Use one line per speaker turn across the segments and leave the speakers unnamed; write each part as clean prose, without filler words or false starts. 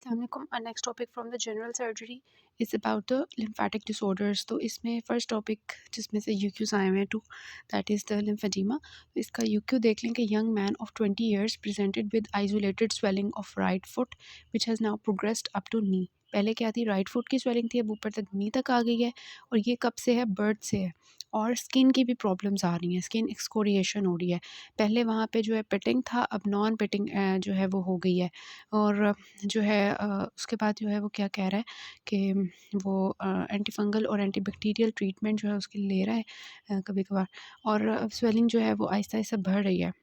Next topic from the general surgery is about the lymphatic disorders. तो इसमें first topic जिसमें से यूक्यूज आए हुए हैं two, that is the lymphedema. तो इसका यूक्यू देख लें कि young man of 20 years presented with isolated swelling of right foot which has now progressed up to knee. पहले क्या थी, राइट फुट की स्वेलिंग थी, अब ऊपर तक नी तक आ गई है। और ये कब से है, बर्थ से है। और स्किन की भी प्रॉब्लम्स आ रही हैं, स्किन एक्सकोरिएशन हो रही है। पहले वहाँ पे जो है पिटिंग था, अब नॉन पिटिंग जो है वो हो गई है। और जो है उसके बाद जो है वो क्या कह रहा है कि वो एंटी फंगल और एंटी बैक्टीरियल ट्रीटमेंट जो है उसके लिए ले रहा है कभी कभार। और अब स्वेलिंग जो है वो आहिस्ता आहिस्ता बढ़ रही है।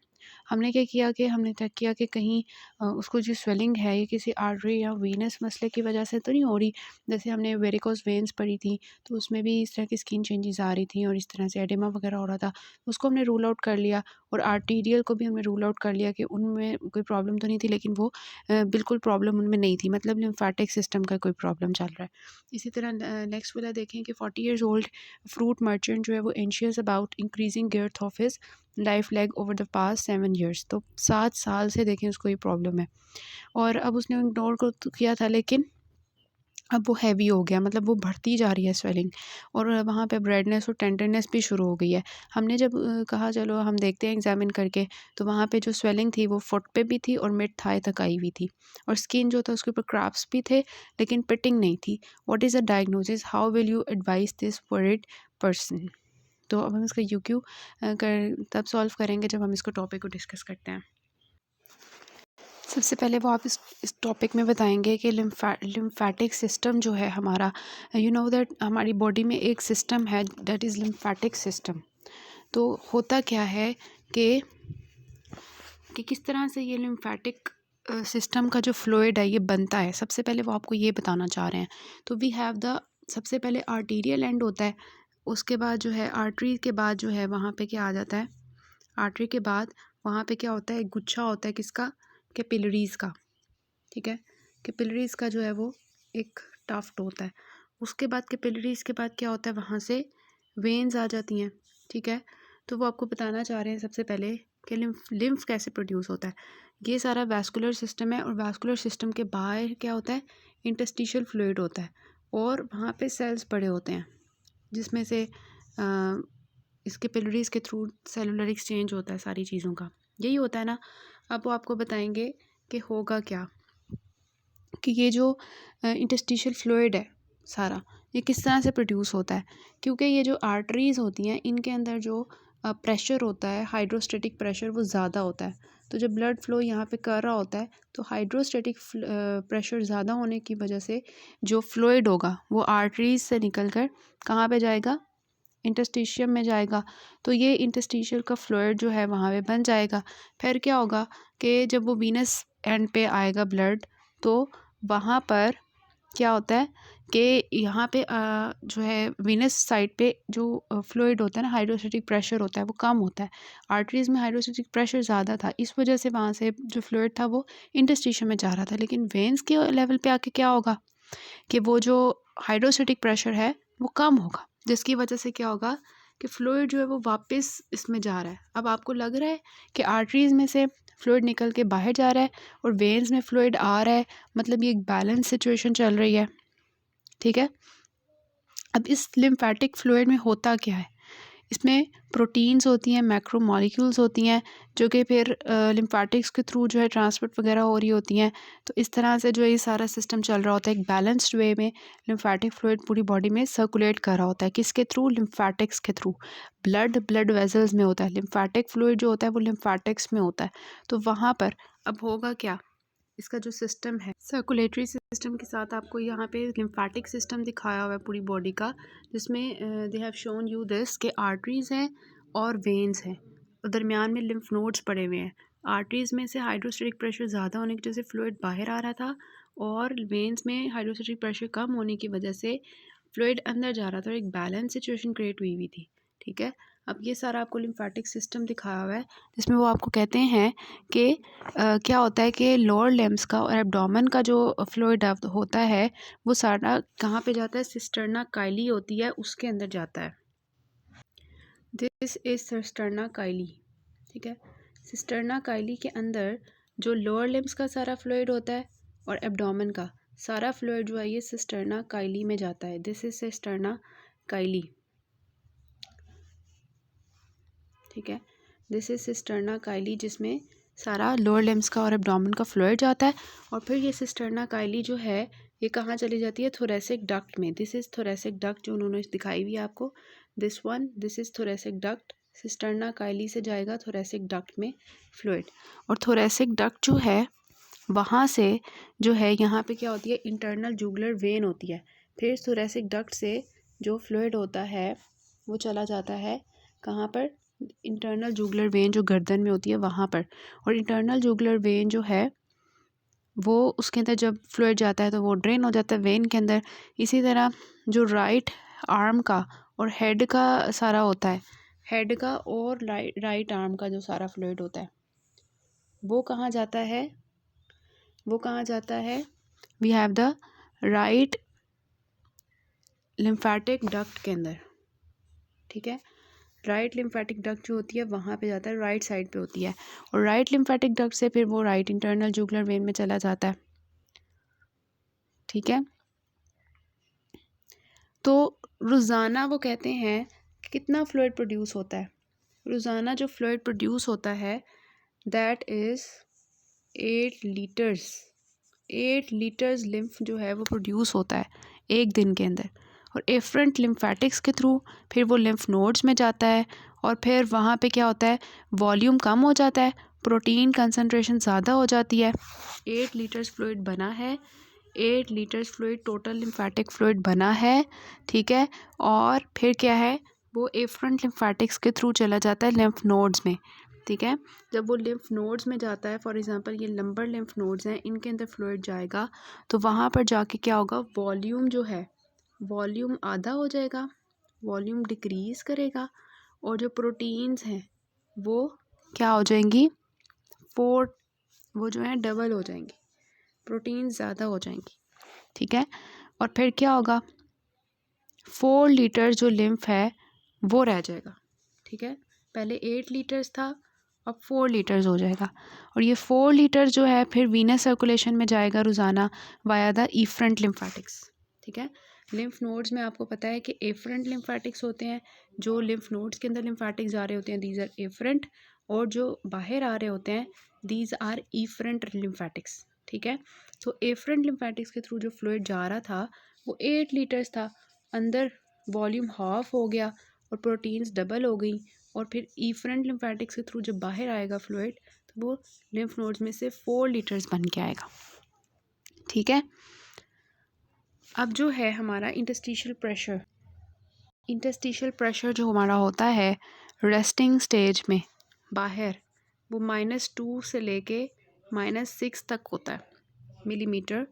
हमने क्या किया कि हमने चेक किया कि कहीं उसको जो स्वेलिंग है ये किसी आर्टरी या वीनस मसले की वजह से तो नहीं हो रही। जैसे हमने वेरिकोस वेन्स पढ़ी थी, तो उसमें भी इस तरह की स्किन चेंजेस आ रही थी और इस तरह से एडिमा वगैरह हो रहा था। उसको हमने रूल आउट कर लिया। और आर्टीरियल को भी हमने रूल आउट कर लिया कि उनमें कोई प्रॉब्लम तो नहीं थी, लेकिन वो बिल्कुल प्रॉब्लम उनमें नहीं थी, मतलब लिम्फेटिक सिस्टम का कोई प्रॉब्लम चल रहा है। इसी तरह नेक्स्ट वाला देखें कि 40 ईयर्स ओल्ड फ्रूट मर्चेंट जो है वो anxious about increasing girth of his life leg over the past 7 years. तो 7 साल से देखें उसको ये प्रॉब्लम है। और अब उसने इग्नोर को किया था, लेकिन अब वो हैवी हो गया, मतलब वो बढ़ती जा रही है स्वेलिंग। और वहाँ पे ब्रेडनेस और टेंडरनेस भी शुरू हो गई है। हमने जब कहा चलो हम देखते हैं एग्जामिन करके, तो वहाँ पे जो स्वेलिंग थी वो फुट पे भी थी और मिड थाई तक आई हुई थी। और स्किन जो था उसके ऊपर क्रैप्स भी थे, लेकिन पिटिंग नहीं थी। What is the diagnosis, how will you advice this worried person. तो अब हम इसका यूक्यू कर तब सॉल्व करेंगे जब हम इसको टॉपिक को डिस्कस करते हैं। सबसे पहले वो आप इस टॉपिक में बताएंगे कि लिम्फेटिक सिस्टम जो है हमारा, यू नो दैट हमारी बॉडी में एक सिस्टम है दैट इज़ लिम्फेटिक सिस्टम। तो होता क्या है कि किस तरह से ये लिम्फेटिक सिस्टम का जो फ्लूइड है ये बनता है। सबसे पहले वो आपको ये बताना चाह रहे हैं। तो वी हैव द, सबसे पहले आर्टीरियल एंड होता है, उसके बाद जो है आर्टरी के बाद जो है वहाँ पे क्या आ जाता है, आर्टरी के बाद वहाँ पे क्या होता है, एक गुच्छा होता है किसका, कैपिलरीज़ का। ठीक है, कैपिलरीज़ का जो है वो एक टाफ्ट होता है। उसके बाद कैपिलरीज़ के बाद क्या होता है, वहाँ से वेन्स आ जाती हैं। ठीक है, तो वो आपको बताना चाह रहे हैं सबसे पहले कि लिम्फ कैसे प्रोड्यूस होता है। ये सारा वैस्कुलर सिस्टम है, और वैस्कुलर सिस्टम के बाहर क्या होता है, इंटरस्टिशियल फ्लूइड होता है। और वहाँ पे सेल्स पड़े होते हैं, जिसमें से इसके कैपिलरीज़ के थ्रू सेलुलर एक्सचेंज होता है सारी चीज़ों का, यही होता है ना। अब वो आपको बताएंगे कि होगा क्या, कि ये जो इंटरस्टिशियल फ्लूइड है सारा, ये किस तरह से प्रोड्यूस होता है। क्योंकि ये जो आर्टरीज़ होती हैं इनके अंदर जो प्रेशर होता है, हाइड्रोस्टेटिक प्रेशर वो ज़्यादा होता है। तो जब ब्लड फ्लो यहाँ पे कर रहा होता है, तो हाइड्रोस्टेटिक प्रेशर ज़्यादा होने की वजह से जो फ्लूइड होगा वो आर्टरीज़ से निकल कर कहाँ पे जाएगा, इंटरस्टिशियम में जाएगा। तो ये इंटरस्टिशियल का फ्लूइड जो है वहाँ पे बन जाएगा। फिर क्या होगा कि जब वो वीनस एंड पे आएगा ब्लड, तो वहाँ पर क्या होता है कि यहाँ पे जो है वीनस साइड पे जो फ्लूइड होता है ना, हाइड्रोस्टेटिक प्रेशर होता है वो कम होता है। आर्टरीज़ में हाइड्रोस्टेटिक प्रेशर ज़्यादा था, इस वजह से वहाँ से जो फ्लूइड था वो इंटरस्टिशियम में जा रहा था। लेकिन वेन्स के लेवल पे आके क्या होगा कि वो जो हाइड्रोस्टेटिक प्रेशर है वो कम होगा, जिसकी वजह से क्या होगा कि फ्लूइड जो है वो वापस इसमें जा रहा है। अब आपको लग रहा है कि आर्टरीज़ में से फ्लूइड निकल के बाहर जा रहा है और वेन्स में फ्लूइड आ रहा है, मतलब ये एक बैलेंस सिचुएशन चल रही है। ठीक है, अब इस लिम्फेटिक फ्लूइड में होता क्या है, इसमें प्रोटीन्स होती हैं, मैक्रो मॉलिक्यूल्स होती हैं, जो कि फिर लिम्फेटिक्स के थ्रू जो है ट्रांसपोर्ट वगैरह हो रही होती हैं। तो इस तरह से जो है ये सारा सिस्टम चल रहा होता है, एक बैलेंस्ड वे में लिम्फेटिक फ्लूइड पूरी बॉडी में सर्कुलेट कर रहा होता है। किसके थ्रू, लिम्फेटिक्स के थ्रू। ब्लड वेजल्स में होता है, लिम्फेटिक फ्लूइड जो होता है वो लिम्फेटिक्स में होता है। तो वहाँ पर अब होगा क्या, इसका जो सिस्टम है सर्कुलेटरी सिस्टम के साथ आपको यहाँ पे लिम्फेटिक सिस्टम दिखाया हुआ है पूरी बॉडी का, जिसमें they have shown you this के आर्टरीज़ हैं और वेन्स हैं, और दरमियान में लिम्फ नोड्स पड़े हुए हैं। आर्टरीज़ में से हाइड्रोस्टेटिक प्रेशर ज़्यादा होने की वजह से फ्लूइड बाहर आ रहा था, और वेन्स में हाइड्रोस्टेटिक प्रेशर कम होने की वजह से फ्लूइड अंदर जा रहा था और एक बैलेंस सिचुएशन क्रिएट हुई हुई थी। ठीक है, अब ये सारा आपको लिम्फेटिक सिस्टम दिखाया हुआ है, जिसमें वो आपको कहते हैं कि क्या होता है कि लोअर लिम्स का और एब्डोमेन का जो फ्लूइड होता है वो सारा कहाँ पे जाता है, सिस्टर्ना काइली होती है उसके अंदर जाता है। दिस इज सिस्टर्ना काइली। ठीक है, सिस्टर्ना काइली के अंदर जो लोअर लिम्स का सारा फ्लूइड होता है और एब्डोमेन का सारा फ्लूइड जो है ये सिस्टर्ना काइली में जाता है। दिस इज सिस्टर्ना काइली, ठीक है। दिस इज सिस्टर्ना काइली जिसमें सारा लोअर लिम्स का और एब्डोमेन का फ्लूइड जाता है। और फिर ये सिस्टर्ना काइली जो है ये कहाँ चली जाती है? थोरेसिक डक्ट में। दिस इज थोरेसिक डक्ट जो उन्होंने दिखाई हुई है आपको, this one, this is thoracic duct. Cisterna काइली से जाएगा थोरेसिक डक्ट में फ्लूइड। और थोरेसिक डक्ट जो है वहाँ से जो है यहाँ पे क्या होती है? इंटरनल जूगुलर वेन होती है। फिर थोरेसिक डक्ट से जो फ्लूइड होता है वो चला जाता है कहाँ पर? इंटरनल जूगुलर वेन जो गर्दन में होती है वहाँ पर। और इंटरनल जूगुलर वेन जो है वो उसके अंदर जब फ्लूइड जाता है तो वो ड्रेन हो जाता है वेन के अंदर। इसी तरह जो राइट आर्म का और हेड का सारा होता है, हेड का और राइट आर्म का जो सारा फ्लूइड होता है वो कहाँ जाता है? वो कहाँ जाता है? We have the right lymphatic duct के अंदर, ठीक है। राइट लिम्फेटिक डक्ट जो होती है वहाँ पे जाता है, राइट साइड पे होती है। और राइट लिम्फेटिक डक्ट से फिर वो राइट इंटरनल जूगुलर वेन में चला जाता है, ठीक है। तो रोज़ाना वो कहते हैं कितना फ्लूइड प्रोड्यूस होता है? रोज़ाना जो फ्लूइड प्रोड्यूस होता है that is 8 litres. 8 litres lymph जो है वो प्रोड्यूस होता है एक दिन के अंदर। और एफरेंट लिम्फेटिक्स के थ्रू फिर वो लिम्फ नोड्स में जाता है। और फिर वहाँ पे क्या होता है? वॉल्यूम कम हो जाता है, प्रोटीन कंसंट्रेशन ज़्यादा हो जाती है। 8 लीटर्स फ्लूइड बना है, 8 litres fluid total lymphatic fluid बना है, ठीक है। और फिर क्या है? वो एफरेंट लिम्फेटिक्स के थ्रू चला जाता है लिम्फ नोड्स में, ठीक है। जब वो लिम्फ नोड्स में जाता है, फॉर एग्जांपल ये लंबर लिम्फ नोड्स हैं, इनके अंदर फ्लूइड जाएगा तो वहाँ पर जाके क्या होगा? वॉल्यूम जो है वॉल्यूम आधा हो जाएगा, वॉल्यूम डिक्रीज़ करेगा। और जो प्रोटीन्स हैं वो क्या हो जाएंगी? 4, वो जो है डबल हो जाएंगी, प्रोटीन ज़्यादा हो जाएंगी, ठीक है। और फिर क्या होगा? 4 लीटर जो लिम्फ है वो रह जाएगा, ठीक है। पहले 8 लीटर्स था, अब 4 लीटर्स हो जाएगा। और ये 4 लीटर जो है फिर वीनस सर्कुलेशन में जाएगा रोज़ाना वाया द इफरेंट लिम्फेटिक्स, ठीक है। लिम्फ नोड्स में आपको पता है कि एफरेंट लिम्फेटिक्स होते हैं, जो लिम्फ नोड्स के अंदर लिम्फेटिक्स आ रहे होते हैं दीज आर एफरेंट। और जो बाहर आ रहे होते हैं दीज आर इफरेंट लिम्फेटिक्स, ठीक है। तो एफरेंट लिम्फेटिक्स के थ्रू जो फ्लूइड जा रहा था वो 8 लीटर्स था, अंदर वॉल्यूम हाफ हो गया और प्रोटीन्स डबल हो गई। और फिर इफरेंट लिम्फेटिक्स के थ्रू जब बाहर आएगा फ्लूइड तो वो लिम्फ नोड्स में से 4 लीटर्स बन के आएगा, ठीक है। अब जो है हमारा इंटरस्टिशियल प्रेशर, इंटरस्टिशियल प्रेशर जो हमारा होता है रेस्टिंग स्टेज में बाहर, वो -2 से लेके -6 तक होता है मिलीमीटर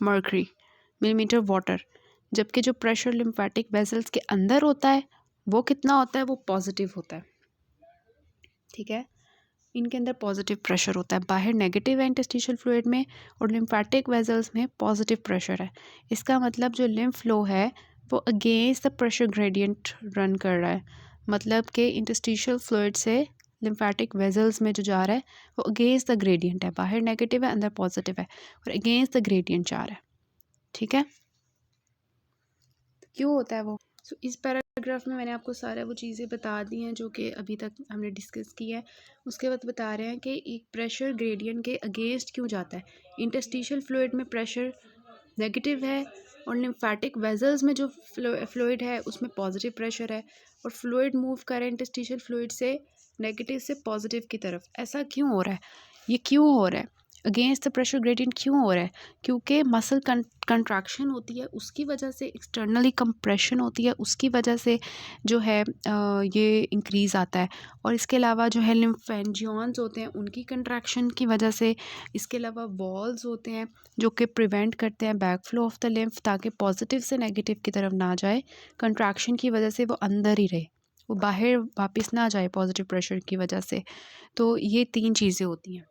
मर्करी, मिलीमीटर वाटर। जबकि जो प्रेशर लिम्फेटिक वेसल्स के अंदर होता है वो कितना होता है? वो पॉजिटिव होता है, ठीक है। इनके अंदर पॉजिटिव प्रेशर होता है, बाहर नेगेटिव है इंटरस्टिशियल फ्लूइड में और लिम्फेटिक वेसल्स में पॉजिटिव प्रेशर है। इसका मतलब जो लिम्फ फ्लो है वो against the pressure gradient run कर रहा है। मतलब कि इंटरस्टिशियल फ्लूइड से लिम्फेटिक वेसल्स में जो जा रहा है वो अगेंस्ट द ग्रेडियंट है, बाहर नेगेटिव है अंदर पॉजिटिव है और अगेंस्ट द ग्रेडियंट जा रहा है, ठीक है। क्यों होता है वो? सो इस पैराग्राफ में मैंने आपको सारा वो चीज़ें बता दी हैं जो कि अभी तक हमने डिस्कस की है। उसके बाद बता रहे हैं कि एक प्रेशर ग्रेडियंट के अगेंस्ट क्यों जाता है। इंटरस्टिशियल फ्लूइड में प्रेशर नेगेटिव है और लिम्फेटिक वेसल्स में जो फ्लूइड है उसमें पॉजिटिव प्रेशर है। और फ्लूइड मूव कर रहा है इंटरस्टिशियल फ्लूइड से नेगेटिव से पॉजिटिव की तरफ। ऐसा क्यों हो रहा है? ये क्यों हो रहा है? अगेंस्ट द प्रेशर ग्रेडियंट क्यों हो रहा है? क्योंकि मसल कंट्रैक्शन होती है, उसकी वजह से एक्सटर्नली कंप्रेशन होती है, उसकी वजह से जो है ये इंक्रीज़ आता है। और इसके अलावा जो है लिम्फेंजियंस होते हैं उनकी कंट्रैक्शन की वजह से। इसके अलावा वॉल्स होते हैं जो कि प्रिवेंट करते हैं back flow of the lymph ताकि पॉजिटिव से नेगेटिव की तरफ ना जाए। कंट्रैक्शन की वजह से वो अंदर ही रहे, वो बाहर वापस ना जाए पॉजिटिव प्रेशर की वजह से। तो ये 3 चीज़ें होती हैं।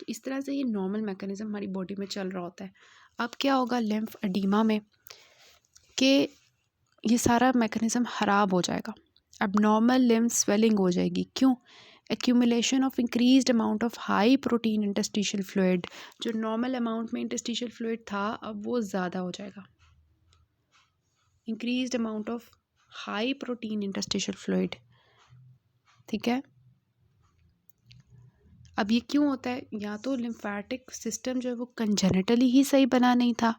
तो इस तरह से ये नॉर्मल मैकेनिज़्म हमारी बॉडी में चल रहा होता है। अब क्या होगा लिम्फ एडिमा में कि ये सारा मैकेनिज़्म ख़राब हो जाएगा, अब नॉर्मल लिम्फ स्वेलिंग हो जाएगी। क्यों? Accumulation of increased amount of high protein interstitial fluid, जो नॉर्मल अमाउंट में इंटरस्टिशियल फ्लूइड था अब वो ज़्यादा हो जाएगा। Increased amount of high protein interstitial fluid, ठीक है। अब ये क्यों होता है? या तो लिम्फेटिक सिस्टम जो है वो कंजेनिटली ही सही बना नहीं था,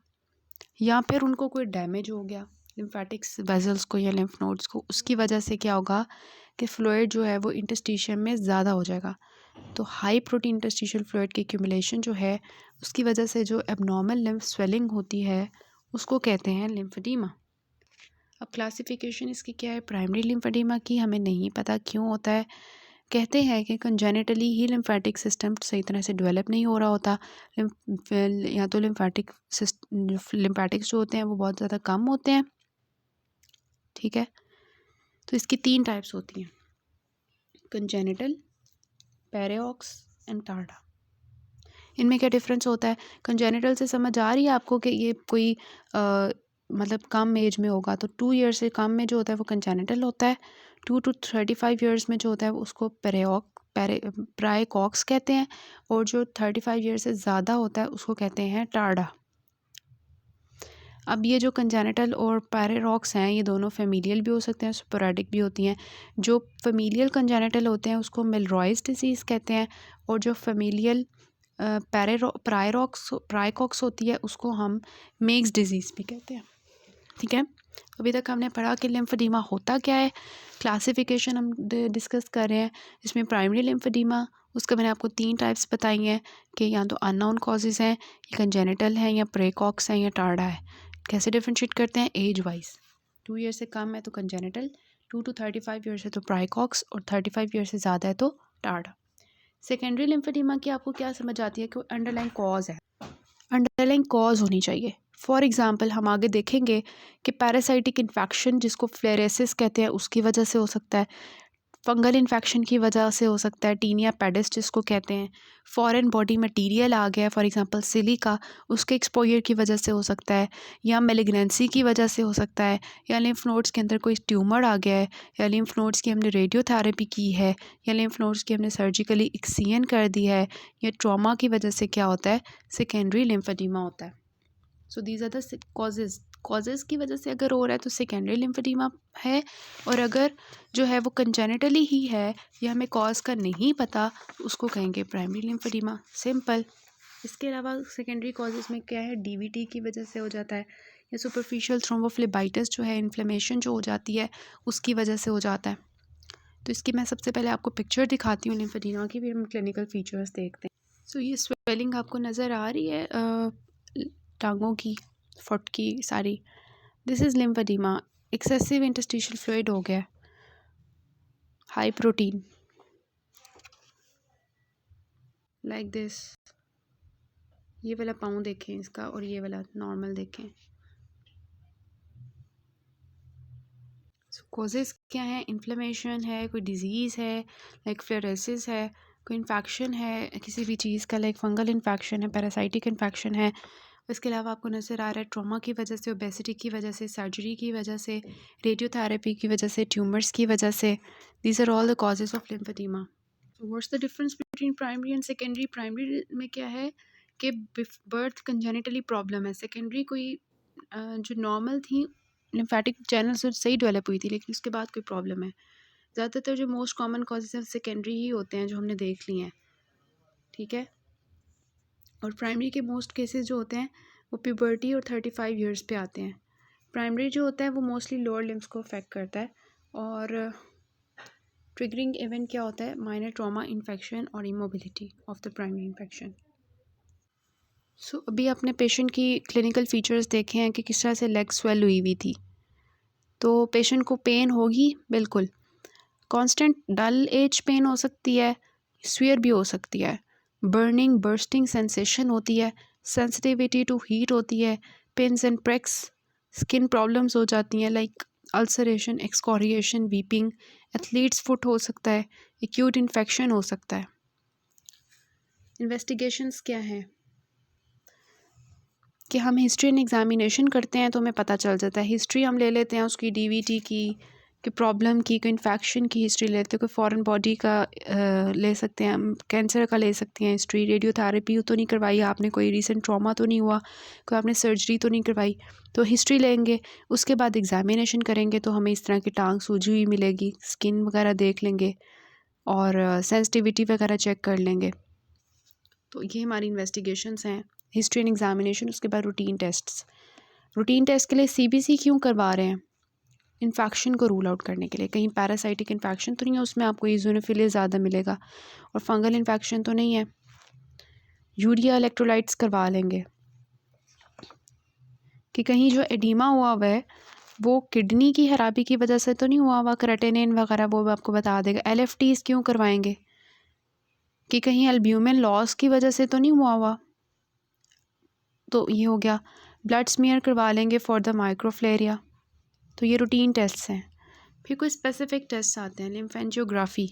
या फिर उनको कोई डैमेज हो गया लिम्फेटिक वेजल्स को या लिम्फ नोड्स को, उसकी वजह से क्या होगा कि फ्लूइड जो है वो इंटरस्टिशियम में ज़्यादा हो जाएगा। तो हाई प्रोटीन इंटरस्टिशियल फ्लूइड की एक्यूमुलेशन जो है उसकी वजह से जो एबनॉर्मल लिम्फ स्वेलिंग होती है उसको कहते हैं लिम्फेडिमा। अब क्लासिफिकेशन इसकी क्या है? प्राइमरी लिम्फेडिमा की हमें नहीं पता क्यों होता है। कहते हैं कि कंजेनिटली ही लिम्फेटिक सिस्टम सही तरह से डेवलप नहीं हो रहा होता, या तो लिम्फेटिक्स जो होते हैं वो बहुत ज़्यादा कम होते हैं, ठीक है। तो इसकी 3 टाइप्स होती हैं, कंजेनिटल, पेरिऑक्स एंड टार्डा। इनमें क्या डिफरेंस होता है? कंजेनिटल से समझ आ रही है आपको कि ये कोई मतलब कम एज में होगा, तो 2 ईयर से कम में जो होता है वो कंजेनिटल होता है। 2 to 35 ईयर्स में जो होता है वो उसको प्राइकॉक्स कहते हैं, और जो 35 ईयर से ज़्यादा होता है उसको कहते हैं टार्डा। अब ये जो कंजेनिटल और पैरेरॉक्स हैं ये दोनों फेमिलियल भी हो सकते हैं, स्पोरेडिक भी होती हैं। जो फेमिलियल कंजेनिटल होते हैं उसको मिलरॉयज़ डिजीज़ कहते हैं, और जो फेमिलियल प्राइकॉक्स होती है उसको हम मेक्स डिजीज़ भी कहते हैं, ठीक है। अभी तक हमने पढ़ा कि लिम्फेडिमा होता क्या है, क्लासिफिकेशन हम डिस्कस कर रहे हैं। इसमें प्राइमरी लिम्फेडिमा, उसका मैंने आपको 3 टाइप्स बताई हैं कि या तो अननोन कॉजेज़ हैं, या कंजेनिटल हैं, या प्रेकॉक्स हैं, या टार्डा है। कैसे डिफ्रेंशिएट करते हैं? Age wise. 2 ईयर से कम है तो कंजेनिटल, 2 to 35 ईयर है तो प्राइकॉक्स, और 35 ईयर से ज़्यादा है तो टार्डा। सेकेंडरी लिम्फेडिमा की आपको क्या समझ आती है कि अंडरलाइन कॉज है, अंडरलाइन कॉज होनी चाहिए। फॉर एग्ज़ाम्पल हम आगे देखेंगे कि पैरासाइटिक इन्फेक्शन जिसको फ्लेरेसिस कहते हैं उसकी वजह से हो सकता है, फंगल इन्फेक्शन की वजह से हो सकता है, टीनिया पेडिस जिसको कहते हैं, फॉरेन बॉडी मटेरियल आ गया फॉर एग्ज़ाम्पल सिलिका, उसके एक्सपोजर की वजह से हो सकता है, या मेलिग्नेंसी की वजह से हो सकता है, या लिम्फ नोड्स के अंदर कोई ट्यूमर आ गया है, या लिम्फ नोड्स की हमने रेडियोथेरेपी की है, या लिम्फ नोड्स की हमने सर्जिकली एक्सियन कर दी है, या ट्रॉमा की वजह से क्या होता है? सेकेंडरी लिम्फेडिमा होता है। So these are the causes की वजह से अगर हो रहा है तो सेकेंडरी लिम्फेडिमा है, और अगर जो है वो कंजेनिटली ही है या हमें कॉज का नहीं पता तो उसको कहेंगे प्राइमरी लिम्फेडिमा, सिंपल। इसके अलावा सेकेंडरी कॉजेज़ में क्या है? डीवीटी की वजह से हो जाता है, या सुपरफिशियल थ्रोम्बोफ्लेबाइटिस जो है इन्फ्लेमेशन जो हो जाती है उसकी वजह से हो जाता है। तो इसकी मैं सबसे पहले आपको पिक्चर दिखाती हूँ लिम्फेडिमा की, फिर हम क्लिनिकल फीचर्स देखते हैं। सो ये स्वेलिंग आपको नज़र आ रही है टांगों की, फुट की सारी, this is lymphoedema. Excessive interstitial fluid हो गया, हाई प्रोटीन लाइक दिस। ये वाला पाँव देखें इसका, और ये वाला नॉर्मल देखें। कॉजेज़ क्या है? इन्फ्लेमेशन है, कोई डिज़ीज़ है लाइक फ्लोरेसिस है, कोई इन्फेक्शन है किसी भी चीज़ का लाइक फंगल इन्फेक्शन है, पैरासाइटिक इन्फेक्शन है। इसके अलावा आपको नज़र आ रहा है ट्रॉमा की वजह से, ओबेसिटी की वजह से, सर्जरी की वजह से, रेडियोथेरेपी की वजह से, ट्यूमर्स की वजह से। These are all the causes of lymphedema. What's the difference between primary and secondary? Primary में क्या है कि बर्थ कंजेनिटली प्रॉब्लम है, सेकेंडरी कोई जो नॉर्मल थी लिम्फेटिक चैनल्स सही डेवलप हुई थी लेकिन उसके बाद कोई प्रॉब्लम है। ज़्यादातर जो मोस्ट कॉमन कॉजेज़ हैं सेकेंडरी ही होते हैं जो हमने देख लिए हैं, ठीक है। और प्राइमरी के मोस्ट केसेस जो होते हैं वो प्यूबर्टी और 35 ईयर्स पे आते हैं। प्राइमरी जो होता है वो मोस्टली लोअर लिम्स को अफेक्ट करता है, और ट्रिगरिंग इवेंट क्या होता है? माइनर ट्रॉमा, इन्फेक्शन और immobility of the primary infection. So अभी अपने पेशेंट की क्लिनिकल फीचर्स देखे हैं कि किस तरह से लेग स्वेल हुई थी। तो पेशेंट को पेन होगी, बिल्कुल कांस्टेंट डल एज पेन हो सकती है, स्वीयर भी हो सकती है, बर्निंग बर्स्टिंग सेंसेशन होती है, सेंसिटिविटी टू हीट होती है, pins and prix, skin problems हो जाती हैं like ulceration, excoriation, weeping, athletes foot हो सकता है, एक्यूट इन्फेक्शन हो सकता है। इन्वेस्टिगेशंस क्या हैं कि हम हिस्ट्री एंड एग्जामिनेशन करते हैं तो हमें पता चल जाता है। हिस्ट्री हम ले लेते हैं उसकी, डीवीटी की कि प्रॉब्लम की, कोई इन्फेक्शन की हिस्ट्री लेते हैं, कोई फॉरेन बॉडी का ले सकते हैं, कैंसर का ले सकते हैं हिस्ट्री, रेडियोथेरेपी तो नहीं करवाई आपने, कोई रीसेंट ट्रॉमा तो नहीं हुआ, कोई आपने सर्जरी तो नहीं करवाई, तो हिस्ट्री लेंगे। उसके बाद एग्जामिनेशन करेंगे तो हमें इस तरह की टांग सूजी हुई मिलेगी, स्किन वगैरह देख लेंगे और सेंसिटिविटी वगैरह चेक कर लेंगे। तो ये हमारी इन्वेस्टिगेशंस हैं, हिस्ट्री एंड एग्जामिनेशन। उसके बाद रूटीन टेस्ट्स। रूटीन टेस्ट के लिए सीबीसी क्यों करवा रहे हैं? इन्फेक्शन को रूल आउट करने के लिए, कहीं पैरासाइटिक इन्फेक्शन तो नहीं है उसमें, आपको इज़ोनोफिलिया ज़्यादा मिलेगा, और फंगल इन्फेक्शन तो नहीं है। यूरिया इलेक्ट्रोलाइट्स करवा लेंगे कि कहीं जो एडीमा हुआ हुआ है वो किडनी की खराबी की वजह से तो नहीं हुआ हुआ, क्रेटेनिन वगैरह वो भी आपको बता देगा। एलएफटीज क्यों करवाएंगे कि कहीं एल्ब्यूमिन लॉस की वजह से तो नहीं हुआ हुआ, तो ये हो गया। ब्लड स्मीयर करवा लेंगे फॉर द माइक्रोफ्लेरिया। तो ये रूटीन टेस्ट्स हैं। फिर कोई स्पेसिफिक टेस्ट आते हैं। लिम्फेंजियोग्राफी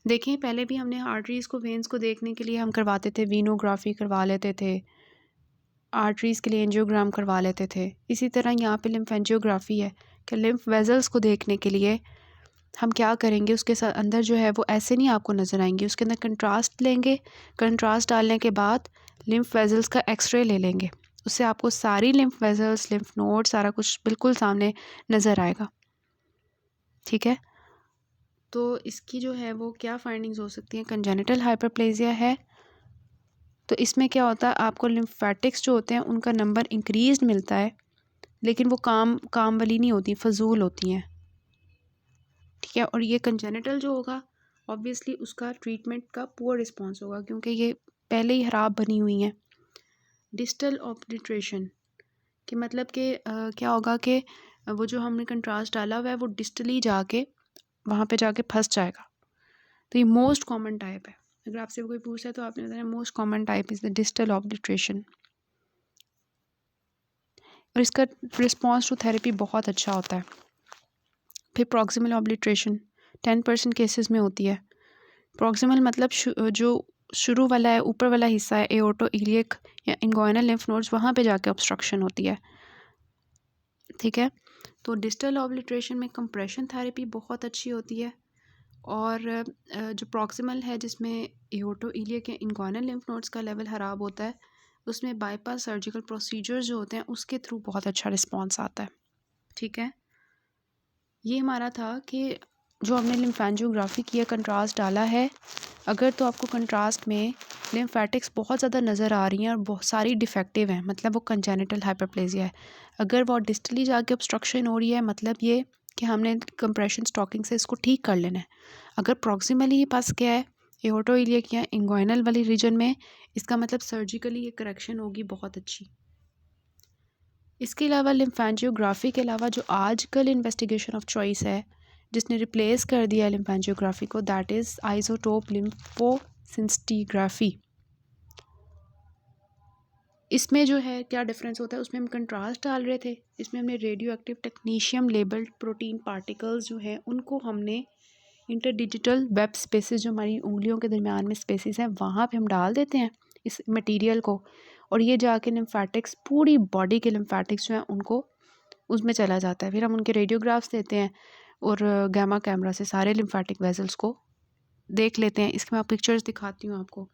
देखें, पहले भी हमने आर्टरीज़ को, वेंस को देखने के लिए हम करवाते थे, वीनोग्राफी करवा लेते थे, आर्टरीज़ के लिए एंजियोग्राम करवा लेते थे। इसी तरह यहाँ पे लिम्फेंजियोग्राफी है कि लिम्फ वेजल्स को देखने के लिए हम क्या करेंगे, उसके साथ अंदर जो है वो ऐसे नहीं आपको नज़र आएंगे, उसके अंदर कंट्रास्ट लेंगे, कंट्रास्ट डालने के बाद लिम्फ वेजल्स का एक्सरे ले लेंगे, उससे आपको सारी लिम्फ वेजल्स, लिम्फ नोड, सारा कुछ बिल्कुल सामने नज़र आएगा। ठीक है, तो इसकी जो है वो क्या फाइंडिंग्स हो सकती हैं? कंजेनिटल हाइपरप्लेजिया है, तो इसमें क्या होता है, आपको लिम्फेटिक्स जो होते हैं उनका नंबर इंक्रीज मिलता है, लेकिन वो काम वाली नहीं होती, फजूल होती हैं। ठीक है, और ये कंजेनिटल जो होगा ऑब्वियसली उसका ट्रीटमेंट का पुअर रिस्पॉन्स होगा, क्योंकि ये पहले ही ख़राब बनी हुई हैं। डिस्टल ऑब्लिट्रेशन कि मतलब कि क्या होगा कि वो जो हमने कंट्रास्ट डाला हुआ है वो डिस्टली जाके वहाँ पे जाके फंस जाएगा। तो ये मोस्ट कॉमन टाइप है। अगर आपसे कोई पूछता है तो आपने बताया most common type is the distal obliteration, और इसका रिस्पॉन्स टू थेरेपी बहुत अच्छा होता है। फिर प्रॉक्सिमल ऑब्लिट्रेशन 10% केसेस में होती है। प्रॉक्सिमल मतलब जो शुरू वाला है, ऊपर वाला हिस्सा है, एओर्टो इलियक या इंगोइनल लिम्फ नोड्स, वहाँ पे जाके ऑब्स्ट्रक्शन होती है। ठीक है, तो डिस्टल ऑब्लिट्रेशन में कंप्रेशन थेरेपी बहुत अच्छी होती है, और जो प्रॉक्सिमल है जिसमें एओर्टो इलियक या इंगोइनल लिम्फ नोड्स का लेवल ख़राब होता है, उसमें बाईपास सर्जिकल प्रोसीजर्स जो होते हैं उसके थ्रू बहुत अच्छा रिस्पॉन्स आता है। ठीक है, ये हमारा था कि जो हमने लिम्फेंजियोग्राफी की है, कंट्रास्ट डाला है, अगर तो आपको कंट्रास्ट में लिम्फेटिक्स बहुत ज़्यादा नज़र आ रही हैं और बहुत सारी डिफेक्टिव हैं, मतलब वो कंजेनिटल हाइपरप्लेजिया है। अगर वो डिस्टली जाके ऑब्स्ट्रक्शन हो रही है, मतलब ये कि हमने कंप्रेशन स्टॉकिंग से इसको ठीक कर लेना है। अगर प्रॉक्सिमली ही फंस गया है एओर्टो इलियक या इंगोइनल वाली रीजन में, इसका मतलब सर्जिकली ये करेक्शन होगी बहुत अच्छी। इसके अलावा लिम्फेंजियोग्राफी के अलावा जो आजकल इन्वेस्टिगेशन ऑफ चॉइस है जिसने रिप्लेस कर दिया लिम्फेंजियोग्राफी को, दैट इज़ आइसोटोप लिम्फोसिंटिग्राफी। इसमें जो है क्या डिफरेंस होता है, उसमें हम कंट्रास्ट डाल रहे थे, इसमें हमने radio active technetium labelled protein particles जो हैं उनको हमने इंटरडिजिटल वेब स्पेसेस, जो हमारी उंगलियों के दरमियान में स्पेसेस हैं, वहाँ पे हम डाल देते हैं इस मटेरियल को, और ये जाके लिम्फेटिक्स, पूरी बॉडी के लिम्फेटिक्स जो हैं उनको उसमें चला जाता है। फिर हम उनके रेडियोग्राफ्स देते हैं और गैमा कैमरा से सारे लिम्फेटिक वेजल्स को देख लेते हैं। इसके मैं पिक्चर्स दिखाती हूँ आपको।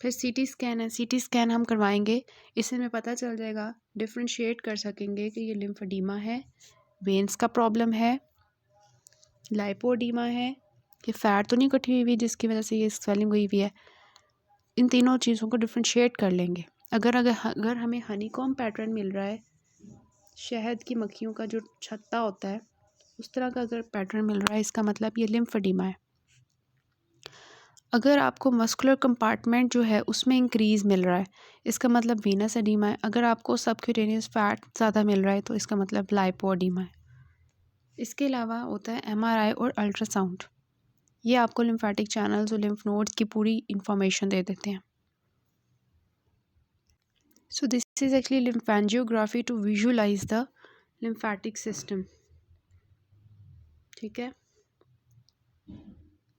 फिर सीटी स्कैन है, सीटी स्कैन हम करवाएंगे, इससे हमें पता चल जाएगा, डिफ्रेंशिएट कर सकेंगे कि ये लिम्फेडीमा है, वेन्स का प्रॉब्लम है, लाइपोडीमा है, कि फ़ैट तो नहीं इकट्ठी हुई जिसकी वजह से ये स्वेलिंग हुई हुई है। इन तीनों चीज़ों को डिफ्रेंशिएट कर लेंगे। अगर हमें हनीकॉम पैटर्न मिल रहा है, शहद की मक्खियों का जो छत्ता होता है उस तरह का अगर पैटर्न मिल रहा है, इसका मतलब ये लिम्फेडीमा है। अगर आपको मस्कुलर कंपार्टमेंट जो है उसमें इंक्रीज़ मिल रहा है, इसका मतलब वीनस एडीमा है। अगर आपको सबक्यूटेनियस फैट ज़्यादा मिल रहा है तो इसका मतलब लाइपोडीमा है। इसके अलावा होता है एमआरआई और अल्ट्रासाउंड, ये आपको लिम्फेटिक चैनल्स और लिम्फ नोड्स की पूरी इंफॉर्मेशन दे देते हैं। So this is actually lymphangiography to visualize the lymphatic system. ठीक है,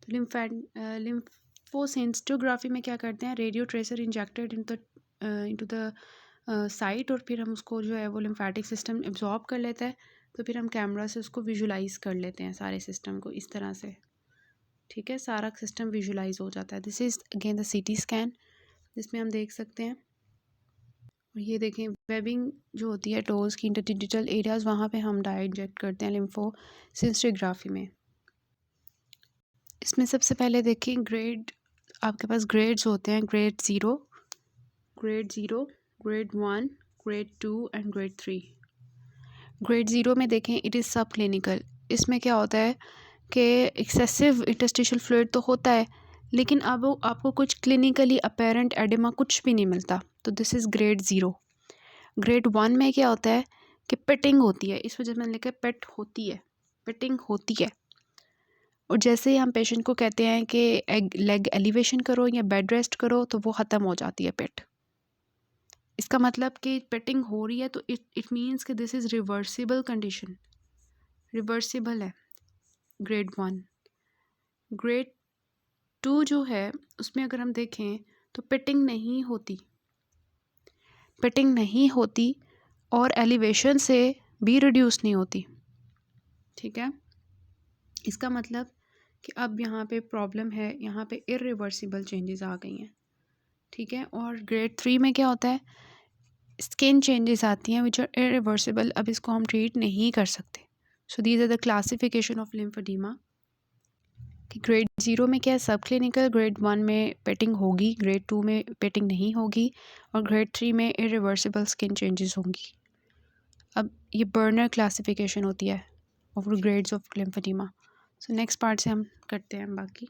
तो लिम्फोसेंसिटिग्राफी में क्या करते हैं, radio tracer injected into the site, और फिर हम उसको जो है वो लिम्फेटिक सिस्टम एब्जॉर्ब कर लेता है, तो फिर हम कैमरा से उसको विजुलाइज़ कर लेते हैं सारे सिस्टम को इस तरह से, ठीक है। सारा सिस्टम विजुलाइज हो जाता है। This is again the CT scan, जिसमें हम देख सकते हैं। और ये देखें वेबिंग जो होती है टोज़ की इंटरडिजिटल एरियाज़, वहाँ पे हम डाई इंजेक्ट करते हैं लिम्फोसिंस्टिग्राफी में। इसमें सबसे पहले देखें ग्रेड, आपके पास ग्रेड्स होते हैं, grade 0, grade 1, grade 2 and grade 3। Grade 0 में देखें इट इज़ सब क्लिनिकल। इसमें क्या होता है कि एक्सेसिव इंटरस्टिशियल फ्लूइड तो होता है, लेकिन अब आपको कुछ क्लिनिकली अपेरेंट एडिमा कुछ भी नहीं मिलता, तो दिस इज़ ग्रेड 0। ग्रेड 1 में क्या होता है कि पिटिंग होती है, इस वजह से मैंने लिखा है पिट होती है, पिटिंग होती है। और जैसे ही हम पेशेंट को कहते हैं कि लेग एलिवेशन करो या बेड रेस्ट करो, तो वो ख़त्म हो जाती है पिट। इसका मतलब कि पिटिंग हो रही है, तो इट मीन्स कि this is reversible condition, reversible है ग्रेड 1। ग्रेड 2 जो है उसमें अगर हम देखें तो पिटिंग नहीं होती, पिटिंग नहीं होती और एलिवेशन से भी रिड्यूस नहीं होती, ठीक है। इसका मतलब कि अब यहाँ पे प्रॉब्लम है, यहाँ पे इरिवर्सिबल चेंजेस आ गई हैं, ठीक है। और ग्रेड 3 में क्या होता है, स्किन चेंजेस आती हैं विच आर इरिवर्सिबल, अब इसको हम ट्रीट नहीं कर सकते। So these are the classification of lymphoedema. कि ग्रेड 0 में क्या है सब क्लिनिकल, ग्रेड 1 में पेटिंग होगी, ग्रेड 2 में पेटिंग नहीं होगी, और ग्रेड 3 में इरिवर्सिबल स्किन चेंजेस होंगी। अब ये बर्नर क्लासिफिकेशन होती है of grades of लिम्फोडीमा। So next part से हम करते हैं बाकी।